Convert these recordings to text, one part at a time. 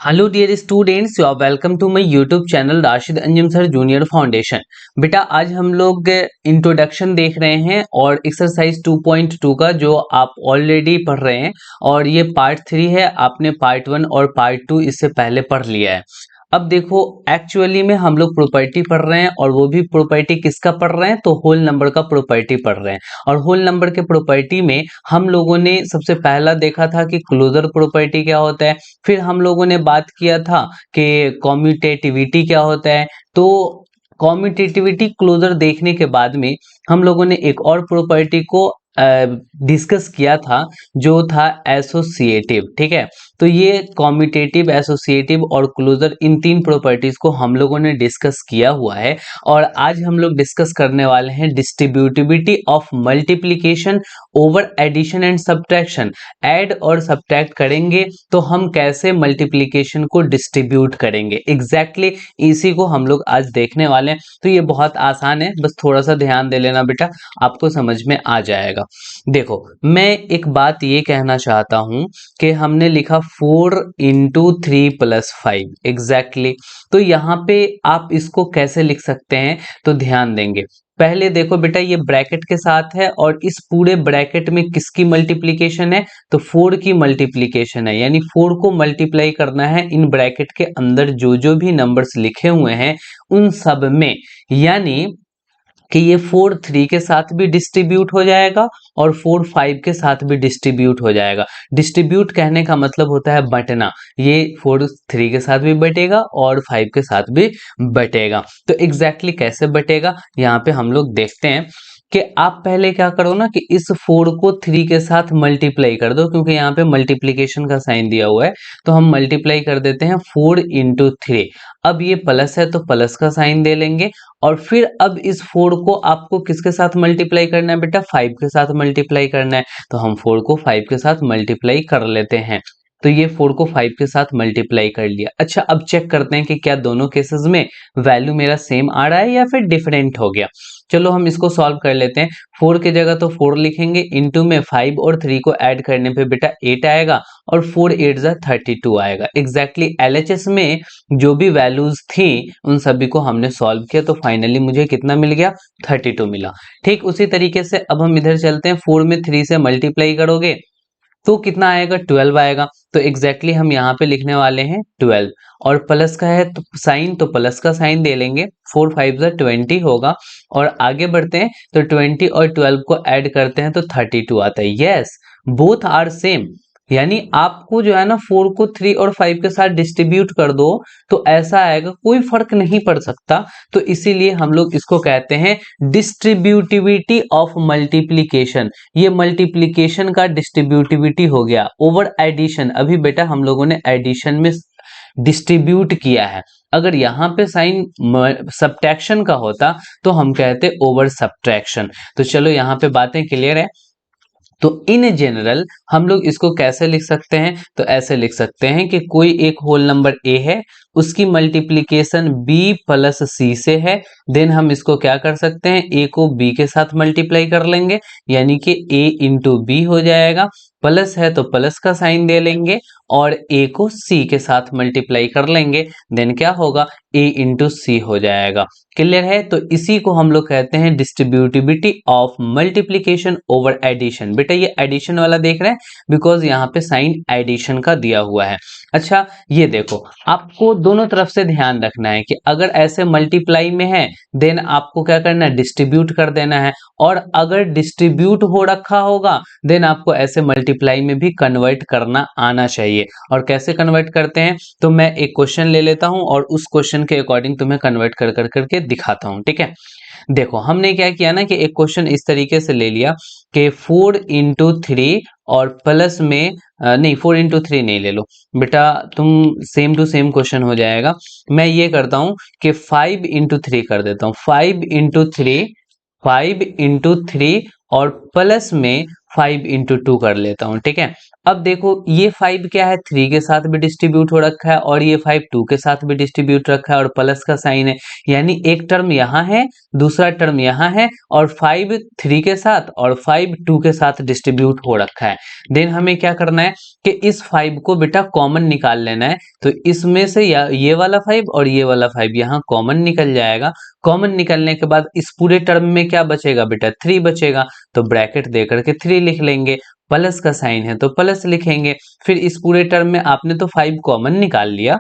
Hello dear students, you are welcome to my YouTube channel Rashid Anjum sir junior foundation. बेटा आज हम लोग introduction देख रहे हैं और एक्सरसाइज 2.2 का जो आप ऑलरेडी पढ़ रहे हैं और ये पार्ट 3 है। आपने पार्ट 1 और पार्ट 2 इससे पहले पढ़ लिया है। अब देखो एक्चुअली में हम लोग प्रॉपर्टी पढ़ रहे हैं और वो भी प्रॉपर्टी किसका पढ़ रहे हैं, तो होल नंबर का प्रॉपर्टी पढ़ रहे हैं। और होल नंबर के प्रॉपर्टी में हम लोगों ने सबसे पहला देखा था कि क्लोजर प्रॉपर्टी क्या होता है। फिर हम लोगों ने बात किया था कि कॉम्यूटेटिविटी क्या होता है। तो कॉम्यूटेटिविटी क्लोजर देखने के बाद में हम लोगों ने एक और प्रॉपर्टी को डिस्कस किया था जो था एसोसिएटिव। ठीक है, तो ये कॉम्यूटेटिव, एसोसिएटिव और क्लोजर, इन तीन प्रॉपर्टीज को हम लोगों ने डिस्कस किया हुआ है। और आज हम लोग डिस्कस करने वाले हैं distributivity of multiplication over addition and subtraction. Add और सब्ट्रैक्ट करेंगे तो हम कैसे मल्टीप्लिकेशन को डिस्ट्रीब्यूट करेंगे, एग्जैक्टली इसी को हम लोग आज देखने वाले हैं। तो ये बहुत आसान है, बस थोड़ा सा ध्यान दे लेना बेटा, आपको समझ में आ जाएगा। देखो मैं एक बात ये कहना चाहता हूं कि हमने लिखा 4 इंटू 3+5 एग्जैक्टली। तो यहाँ पे आप इसको कैसे लिख सकते हैं, तो ध्यान देंगे। पहले देखो बेटा, ये ब्रैकेट के साथ है और इस पूरे ब्रैकेट में किसकी मल्टीप्लिकेशन है, तो 4 की मल्टीप्लिकेशन है। यानी 4 को मल्टीप्लाई करना है इन ब्रैकेट के अंदर जो जो भी नंबर्स लिखे हुए हैं उन सब में। यानी कि ये 4 3 के साथ भी डिस्ट्रीब्यूट हो जाएगा और 4 5 के साथ भी डिस्ट्रीब्यूट हो जाएगा। डिस्ट्रीब्यूट कहने का मतलब होता है बंटना। ये 4 3 के साथ भी बटेगा और 5 के साथ भी बटेगा। तो एग्जैक्टली कैसे बटेगा यहाँ पे हम लोग देखते हैं कि आप पहले क्या करो ना कि इस 4 को 3 के साथ मल्टीप्लाई कर दो, क्योंकि यहाँ पे मल्टीप्लिकेशन का साइन दिया हुआ है। तो हम मल्टीप्लाई कर देते हैं 4 इंटू 3। अब ये प्लस है तो प्लस का साइन दे लेंगे। और फिर अब इस 4 को आपको किसके साथ मल्टीप्लाई करना है बेटा, 5 के साथ मल्टीप्लाई करना है। तो हम 4 को 5 के साथ मल्टीप्लाई कर लेते हैं। तो ये 4 को 5 के साथ मल्टीप्लाई कर लिया। अच्छा अब चेक करते हैं कि क्या दोनों केसेस में वैल्यू मेरा सेम आ रहा है या फिर डिफरेंट हो गया। चलो हम इसको सॉल्व कर लेते हैं। 4 की जगह तो 4 लिखेंगे, इनटू में 5 और 3 को ऐड करने पे बेटा 8 आएगा और 4 8 जा 32 आएगा। एग्जैक्टली LHS में जो भी वैल्यूज थी उन सभी को हमने सॉल्व किया, तो फाइनली मुझे कितना मिल गया, 32 मिला। ठीक उसी तरीके से अब हम इधर चलते हैं। 4 में 3 से मल्टीप्लाई करोगे तो कितना आएगा, 12 आएगा। तो एग्जैक्टली हम यहाँ पे लिखने वाले हैं 12। और प्लस का है तो साइन, तो प्लस का साइन दे लेंगे। 4 5 जा 20 होगा। और आगे बढ़ते हैं तो 20 और 12 को ऐड करते हैं तो 32 आता है। Yes, both are same. यानी आपको जो है ना 4 को 3 और 5 के साथ डिस्ट्रीब्यूट कर दो तो ऐसा आएगा, कोई फर्क नहीं पड़ सकता। तो इसीलिए हम लोग इसको कहते हैं डिस्ट्रीब्यूटिविटी ऑफ मल्टीप्लिकेशन। ये मल्टीप्लिकेशन का डिस्ट्रीब्यूटिविटी हो गया ओवर एडिशन। अभी बेटा हम लोगों ने एडिशन में डिस्ट्रीब्यूट किया है। अगर यहाँ पे साइन सब्ट्रैक्शन का होता तो हम कहते ओवर सब्ट्रैक्शन। तो चलो यहाँ पे बातें क्लियर है। तो इन जनरल हम लोग इसको कैसे लिख सकते हैं, तो ऐसे लिख सकते हैं कि कोई एक होल नंबर ए है, उसकी मल्टीप्लिकेशन b प्लस सी से है। देन हम इसको क्या कर सकते हैं, a को b के साथ मल्टीप्लाई कर लेंगे, यानी कि a इंटू बी हो जाएगा। प्लस है तो प्लस का साइन दे लेंगे और a को c के साथ मल्टीप्लाई कर लेंगे। देन क्या होगा, a इंटू सी हो जाएगा। क्लियर है। तो इसी को हम लोग कहते हैं distributivity of multiplication over addition. बेटा ये एडिशन वाला देख रहे हैं बिकॉज यहाँ पे साइन एडिशन का दिया हुआ है। अच्छा ये देखो, आपको दोनों तरफ से ध्यान रखना है कि अगर ऐसे मल्टीप्लाई में है देन आपको क्या करना है, डिस्ट्रीब्यूट कर देना है। और अगर डिस्ट्रीब्यूट हो रखा होगा देन आपको ऐसे मल्टीप्लाई में भी कन्वर्ट करना आना चाहिए। और कैसे कन्वर्ट करते हैं, तो मैं एक क्वेश्चन ले लेता हूं और उस क्वेश्चन के अकॉर्डिंग तुम्हें कन्वर्ट कर करके दिखाता हूं। ठीक है, देखो हमने क्या किया ना कि एक क्वेश्चन इस तरीके से ले लिया कि 4 इंटू 3 और प्लस में नहीं 4 इंटू 3 नहीं ले लो बेटा, तुम सेम टू सेम क्वेश्चन हो जाएगा। मैं ये करता हूं कि 5 इंटू 3 कर देता हूं। 5 इंटू 3 और प्लस में 5 × 2 कर लेता हूँ, ठीक है। अब देखो ये 5 क्या है, 3 के साथ भी डिस्ट्रीब्यूट हो रखा है और ये 5 2 के साथ भी डिस्ट्रीब्यूट रखा है और प्लस का साइन है, यानी एक टर्म यहाँ है, दूसरा टर्म यहाँ है और 5 3 के साथ और 5 2 के साथ डिस्ट्रीब्यूट हो रखा है। देन हमें क्या करना है कि इस 5 को बेटा कॉमन निकाल लेना है। तो इसमें से ये वाला 5 और ये वाला 5 यहाँ कॉमन निकल जाएगा। कॉमन निकलने के बाद इस पूरे टर्म में क्या बचेगा बेटा, 3 बचेगा। तो ब्रैकेट दे करके 3 लिख लेंगे, प्लस का साइन है तो प्लस लिखेंगे। फिर इस पूरे टर्म में आपने तो 5 कॉमन निकाल लिया,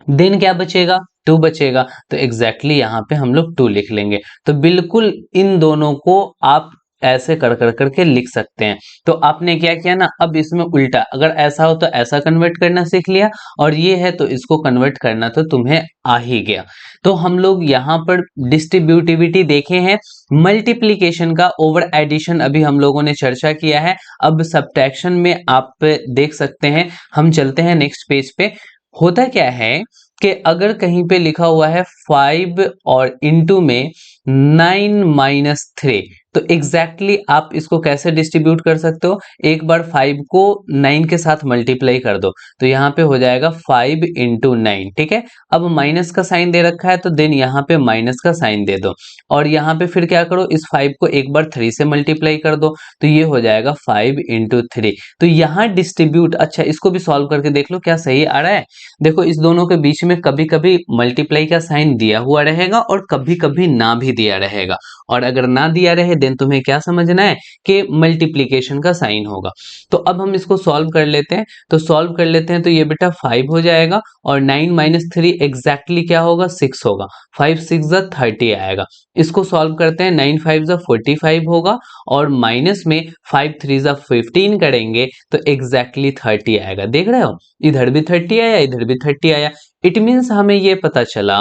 देन क्या बचेगा, 2 बचेगा। तो एग्जैक्टली यहाँ पे हम लोग 2 लिख लेंगे। तो बिल्कुल इन दोनों को आप ऐसे कर कर करके लिख सकते हैं। तो आपने क्या किया ना, अब इसमें उल्टा, अगर ऐसा हो तो ऐसा कन्वर्ट करना सीख लिया और ये है तो इसको कन्वर्ट करना तो तुम्हें आ ही गया। तो हम लोग यहाँ पर डिस्ट्रीब्यूटिविटी देखे हैं, मल्टीप्लीकेशन का ओवर एडिशन अभी हम लोगों ने चर्चा किया है। अब सब्ट्रैक्शन में आप देख सकते हैं, हम चलते हैं नेक्स्ट पेज पे। होता क्या है कि अगर कहीं पे लिखा हुआ है 5 और इनटू में 9 - 3, तो एग्जैक्टली आप इसको कैसे डिस्ट्रीब्यूट कर सकते हो, एक बार 5 को 9 के साथ मल्टीप्लाई कर दो तो यहाँ पे हो जाएगा 5 × 9, ठीक है। अब माइनस का साइन दे रखा है तो देन यहाँ पे माइनस का साइन दे दो और यहाँ पे फिर क्या करो, इस 5 को एक बार 3 से मल्टीप्लाई कर दो तो ये हो जाएगा 5 × 3। तो यहाँ डिस्ट्रीब्यूट, अच्छा इसको भी सॉल्व करके देख लो क्या सही आ रहा है। देखो इस दोनों के बीच में कभी कभी मल्टीप्लाई का साइन दिया हुआ रहेगा और कभी कभी ना भी दिया रहेगा, और अगर ना दिया रहे देन तुम्हें क्या समझना है कि मल्टीप्लिकेशन का साइन होगा। तो अब हम इसको सॉल्व कर लेते हैं। तो सॉल्व कर लेते हैं तो ये बेटा 5 हो जाएगा और 9 - 3 एग्जैक्टली क्या होगा, 6 होगा। 5 6 30 आएगा। इसको सॉल्व करते हैं, 9 5 45 होगा और माइनस में 5 3 15 करेंगे तो एग्जैक्टली 30 आएगा। देख रहे हो, इधर भी 30 आया, इधर भी 30 आया। इट मीन्स हमें ये पता चला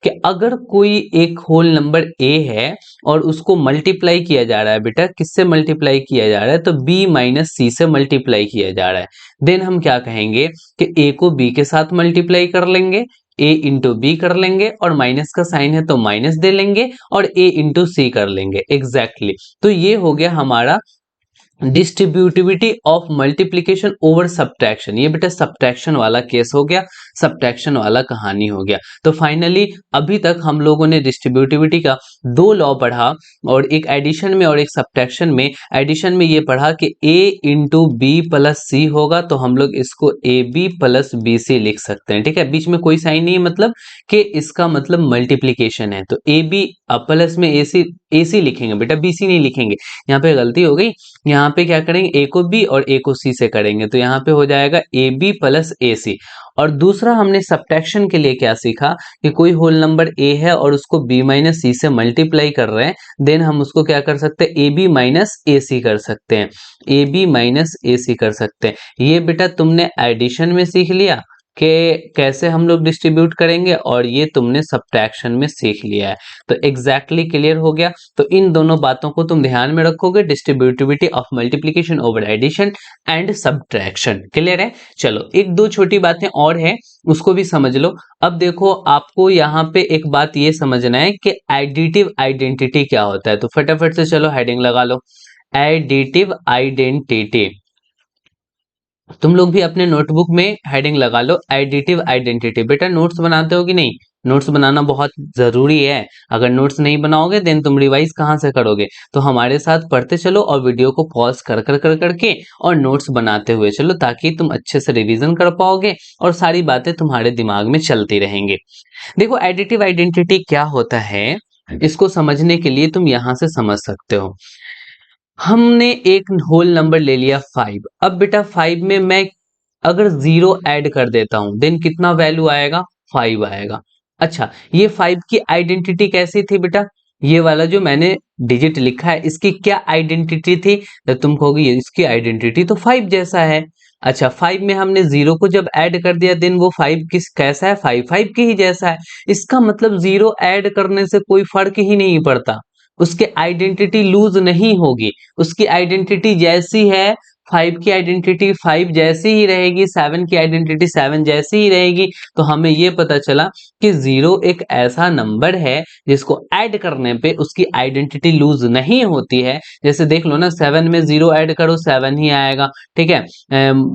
कि अगर कोई एक होल नंबर a है और उसको मल्टीप्लाई किया जा रहा है, बेटा किससे मल्टीप्लाई किया जा रहा है, तो b - c से मल्टीप्लाई किया जा रहा है। देन हम क्या कहेंगे कि a को b के साथ मल्टीप्लाई कर लेंगे, a × b कर लेंगे और माइनस का साइन है तो माइनस दे लेंगे और a × c कर लेंगे एग्जैक्टली। तो ये हो गया हमारा distributivity of multiplication over subtraction. ये बेटा सब्ट्रैक्शन वाला केस हो गया, सब्ट्रैक्शन वाला कहानी हो गया। तो फाइनली अभी तक हम लोगों ने डिस्ट्रीब्यूटिविटी का 2 लॉ पढ़ा, और एक एडिशन में और एक सब्ट्रैक्शन में। एडिशन में ये पढ़ा कि a × b + c होगा तो हम लोग इसको ab + bc लिख सकते हैं, ठीक है। बीच में कोई साइन नहीं है, मतलब कि इसका मतलब मल्टीप्लिकेशन है। तो ab प्लस में ac लिखेंगे बेटा, bc नहीं लिखेंगे। यहाँ पे गलती हो गई, यहाँ पे क्या करेंगे, a को b और a को c से करेंगे तो यहाँ पे हो जाएगा ab + ac। और दूसरा हमने सब्ट्रैक्शन के लिए क्या सीखा कि कोई होल नंबर a है और उसको b - c से मल्टीप्लाई कर रहे हैं, देन हम उसको क्या कर सकते हैं, ab - ac कर सकते हैं, ab - ac कर सकते हैं। ये बेटा तुमने एडिशन में सीख लिया कि कैसे हम लोग डिस्ट्रीब्यूट करेंगे, और ये तुमने सब्ट्रैक्शन में सीख लिया है। तो एग्जैक्टली क्लियर हो गया। तो इन दोनों बातों को तुम ध्यान में रखोगे, distributivity of multiplication over addition and subtraction. Clear है। चलो एक दो छोटी बातें और है, उसको भी समझ लो। अब देखो आपको यहाँ पे एक बात ये समझना है कि एडिटिव आइडेंटिटी क्या होता है। तो फटाफट से चलो हेडिंग लगा लो, एडिटिव आइडेंटिटी। तुम लोग भी अपने नोटबुक में हेडिंग लगा लो, एडिटिव आइडेंटिटी। बेटा नोट्स बनाते हो कि नहीं, नोट्स बनाना बहुत जरूरी है। अगर नोट्स नहीं बनाओगे देन तुम रिवाइज कहाँ से करोगे। तो हमारे साथ पढ़ते चलो और वीडियो को पॉज कर कर कर करके और नोट्स बनाते हुए चलो, ताकि तुम अच्छे से रिवीजन कर पाओगे और सारी बातें तुम्हारे दिमाग में चलती रहेंगी। देखो एडिटिव आइडेंटिटी क्या होता है, इसको समझने के लिए तुम यहाँ से समझ सकते हो। हमने एक होल नंबर ले लिया 5। अब बेटा 5 में मैं अगर 0 ऐड कर देता हूं देन कितना वैल्यू आएगा, 5 आएगा। अच्छा ये 5 की आइडेंटिटी कैसी थी बेटा, ये वाला जो मैंने डिजिट लिखा है इसकी क्या आइडेंटिटी थी, तो तुम कहोगे ये इसकी आइडेंटिटी तो 5 जैसा है। अच्छा 5 में हमने 0 को जब ऐड कर दिया देन वो 5 किस कैसा है, 5 5 के ही जैसा है। इसका मतलब 0 ऐड करने से कोई फर्क ही नहीं पड़ता, उसकी आइडेंटिटी लूज नहीं होगी, उसकी आइडेंटिटी जैसी है 5 की आइडेंटिटी 5 जैसी ही रहेगी, 7 की आइडेंटिटी 7 जैसी ही रहेगी। तो हमें ये पता चला कि 0 एक ऐसा नंबर है जिसको ऐड करने पे उसकी आइडेंटिटी लूज नहीं होती है। जैसे देख लो ना, 7 में 0 ऐड करो 7 ही आएगा, ठीक है।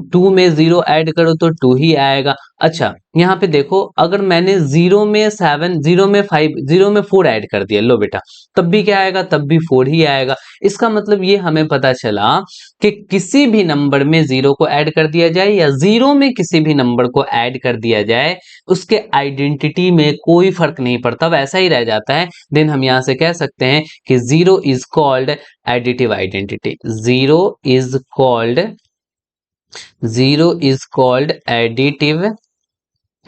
2 में 0 ऐड करो तो 2 ही आएगा। अच्छा, यहाँ पे देखो, अगर मैंने 0 में 7, 0 में 5, 0 में 4 ऐड कर दिया, लो बेटा, तब भी क्या आएगा, तब भी 4 ही आएगा। इसका मतलब ये हमें पता चला कि किसी भी नंबर में 0 को ऐड कर दिया जाए या 0 में किसी भी नंबर को ऐड कर दिया जाए, उसके आइडेंटिटी में कोई फर्क नहीं पड़ता, वैसा ही रह जाता है। देन हम यहां से कह सकते हैं कि 0 is called additive identity. 0 is called 0 is called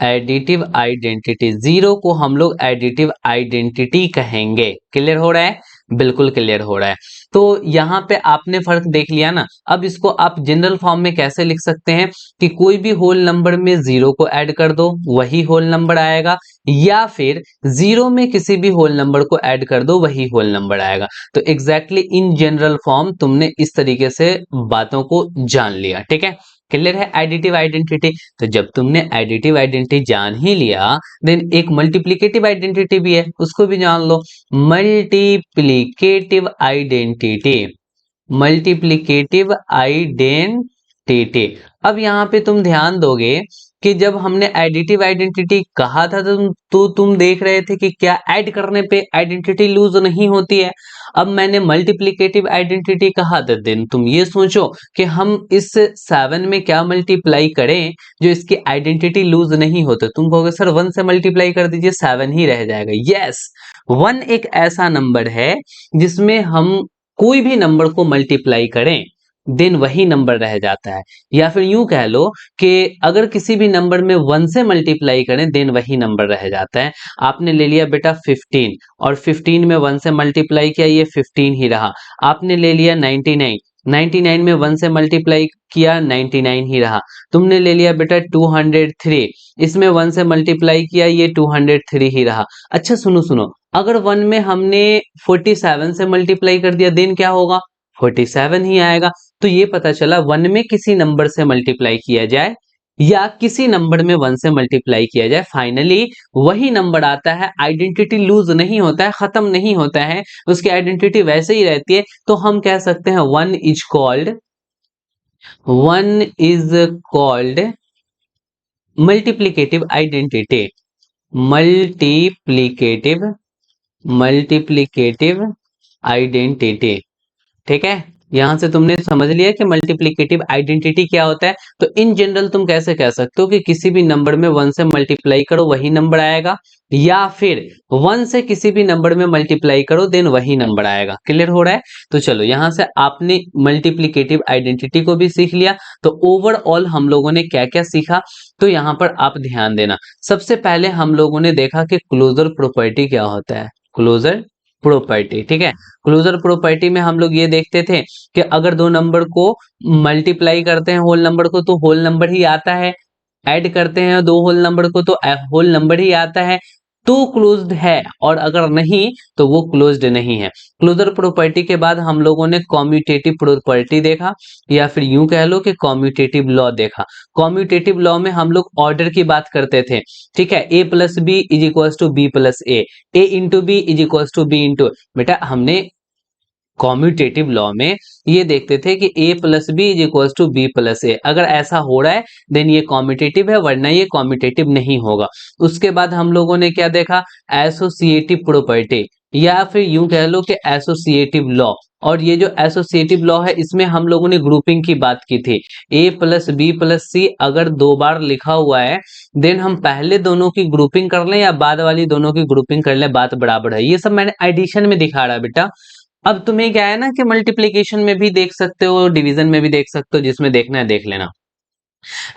additive identity. 0 को हम लोग एडिटिव आइडेंटिटी कहेंगे। क्लियर हो रहा है? बिल्कुल क्लियर हो रहा है। तो यहाँ पे आपने फर्क देख लिया ना। अब इसको आप जनरल फॉर्म में कैसे लिख सकते हैं कि कोई भी होल नंबर में 0 को ऐड कर दो, वही होल नंबर आएगा, या फिर 0 में किसी भी होल नंबर को ऐड कर दो, वही होल नंबर आएगा। तो एग्जैक्टली इन जनरल फॉर्म तुमने इस तरीके से बातों को जान लिया, ठीक है। क्लियर है एडिटिव आइडेंटिटी? तो जब तुमने एडिटिव आइडेंटिटी जान ही लिया, देन एक मल्टीप्लिकेटिव आइडेंटिटी भी है, उसको भी जान लो। Multiplicative identity, multiplicative identity. अब यहाँ पे तुम ध्यान दोगे कि जब हमने एडिटिव आइडेंटिटी कहा था तो तुम देख रहे थे कि क्या ऐड करने पे आइडेंटिटी लूज नहीं होती है। अब मैंने मल्टीप्लिकेटिव आइडेंटिटी कहा था, देन तुम ये सोचो कि हम इस 7 में क्या मल्टीप्लाई करें जो इसकी आइडेंटिटी लूज नहीं होते। तुम कहोगे सर 1 से मल्टीप्लाई कर दीजिए, 7 ही रह जाएगा। यस, 1 एक ऐसा नंबर है जिसमें हम कोई भी नंबर को मल्टीप्लाई करें, देन वही नंबर रह जाता है। या फिर यूं कह लो कि अगर किसी भी नंबर में 1 से मल्टीप्लाई करें, देन वही नंबर रह जाता है। आपने ले लिया बेटा 15, और 15 में 1 से मल्टीप्लाई किया, ये 15 ही रहा। आपने ले लिया 99, 99 में 1 से मल्टीप्लाई किया, 99 ही रहा। तुमने ले लिया बेटा 203, इसमें 1 से मल्टीप्लाई किया, ये 203 ही रहा। अच्छा सुनो सुनो, अगर 1 में हमने 47 से मल्टीप्लाई कर दिया, देन क्या होगा, 47 ही आएगा। तो ये पता चला 1 में किसी नंबर से मल्टीप्लाई किया जाए या किसी नंबर में 1 से मल्टीप्लाई किया जाए, फाइनली वही नंबर आता है। आइडेंटिटी लूज नहीं होता है, खत्म नहीं होता है, उसकी आइडेंटिटी वैसे ही रहती है। तो हम कह सकते हैं 1 is called multiplicative identity. Multiplicative multiplicative identity, ठीक है। यहां से तुमने समझ लिया कि मल्टीप्लिकेटिव आइडेंटिटी क्या होता है। तो इन जनरल तुम कैसे कह सकते हो कि किसी भी नंबर में 1 से मल्टीप्लाई करो वही नंबर आएगा, या फिर 1 से किसी भी नंबर में मल्टीप्लाई करो, देन वही नंबर आएगा। क्लियर हो रहा है? तो चलो, यहां से आपने मल्टीप्लिकेटिव आइडेंटिटी को भी सीख लिया। तो ओवरऑल हम लोगों ने क्या क्या सीखा, तो यहां पर आप ध्यान देना। सबसे पहले हम लोगों ने देखा कि क्लोजर प्रॉपर्टी क्या होता है। क्लोजर प्रॉपर्टी, ठीक है। क्लोजर प्रॉपर्टी में हम लोग ये देखते थे कि अगर दो नंबर को मल्टीप्लाई करते हैं होल नंबर को, तो होल नंबर ही आता है। ऐड करते हैं दो होल नंबर को, तो होल नंबर ही आता है, तो क्लोज्ड है। और अगर नहीं तो वो क्लोज्ड नहीं है। क्लोजर प्रॉपर्टी के बाद हम लोगों ने कॉम्यूटेटिव प्रॉपर्टी देखा, या फिर यूं कह लो कि कॉम्यूटेटिव लॉ देखा। कॉम्यूटेटिव लॉ में हम लोग ऑर्डर की बात करते थे, ठीक है। A plus b is equal to b plus a into b is equal to b into. बेटा हमने कॉम्यूटेटिव लॉ में ये देखते थे कि a plus b is equal to b plus a. अगर ऐसा हो रहा है देन ये कॉम्यूटेटिव है, वरना ये कॉम्यूटेटिव नहीं होगा। उसके बाद हम लोगों ने क्या देखा, एसोसिएटिव प्रॉपर्टी, या फिर यूं कह लो कि एसोसिएटिव लॉ। और ये जो एसोसिएटिव लॉ है, इसमें हम लोगों ने ग्रुपिंग की बात की थी। a प्लस बी प्लस सी अगर दो बार लिखा हुआ है, देन हम पहले दोनों की ग्रुपिंग कर लें या बाद वाली दोनों की ग्रुपिंग कर लें, बात बराबर है। ये सब मैंने एडिशन में दिखा रहा है बेटा। अब तुम्हें क्या है ना कि मल्टीप्लिकेशन में भी देख सकते हो, डिवीजन में भी देख सकते हो, जिसमें देखना है देख लेना।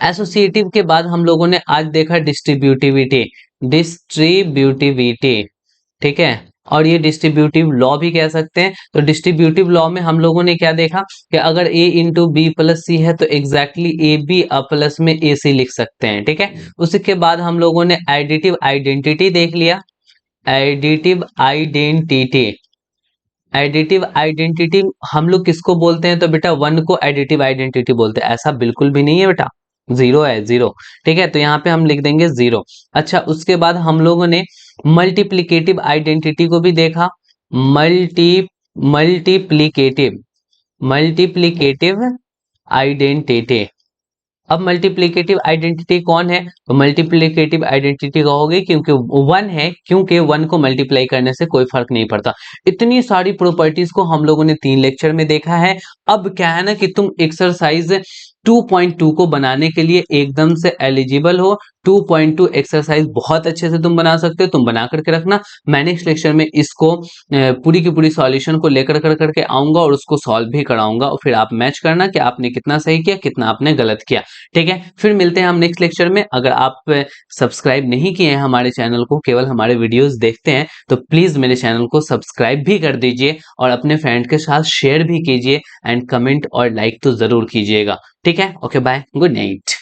एसोसिएटिव के बाद हम लोगों ने आज देखा डिस्ट्रीब्यूटिविटी। डिस्ट्रीब्यूटिविटी, ठीक है। और ये डिस्ट्रीब्यूटिव लॉ भी कह सकते हैं। तो डिस्ट्रीब्यूटिव लॉ में हम लोगों ने क्या देखा कि अगर a इंटू बी प्लस सी है, तो एग्जैक्टली ए बी प्लस में ए सी लिख सकते हैं, ठीक है। उसके बाद हम लोगों ने एडिटिव आइडेंटिटी देख लिया। एडिटिव आइडेंटिटी, एडिटिव आइडेंटिटी हम लोग किसको बोलते हैं? तो बेटा 1 को एडिटिव आइडेंटिटी बोलते हैं। ऐसा बिल्कुल भी नहीं है बेटा, जीरो है, जीरो। ठीक है, तो यहाँ पे हम लिख देंगे जीरो। अच्छा, उसके बाद हम लोगों ने मल्टीप्लिकेटिव आइडेंटिटी को भी देखा। Multi multiplicative multiplicative identity. अब मल्टीप्लिकेटिव आइडेंटिटी कौन है? तो मल्टीप्लिकेटिव आइडेंटिटी कहोगे क्योंकि 1 है, क्योंकि 1 को मल्टीप्लाई करने से कोई फर्क नहीं पड़ता। इतनी सारी प्रॉपर्टीज को हम लोगों ने 3 लेक्चर में देखा है। अब क्या है ना कि तुम एक्सरसाइज 2.2 को बनाने के लिए एकदम से एलिजिबल हो। 2.2 एक्सरसाइज बहुत अच्छे से तुम बना सकते हो, तुम बना करके रखना। मैं नेक्स्ट लेक्चर में इसको पूरी की पूरी सॉल्यूशन को लेकर करके आऊंगा और उसको सॉल्व भी कराऊंगा, और फिर आप मैच करना कि आपने कितना सही किया, कितना आपने गलत किया। ठीक है, फिर मिलते हैं हम नेक्स्ट लेक्चर में। अगर आप सब्सक्राइब नहीं किए हैं हमारे चैनल को, केवल हमारे वीडियोस देखते हैं, तो प्लीज मेरे चैनल को सब्सक्राइब भी कर दीजिए और अपने फ्रेंड के साथ शेयर भी कीजिए, एंड कमेंट और लाइक तो जरूर कीजिएगा। ठीक है, ओके, बाय, गुड नाइट।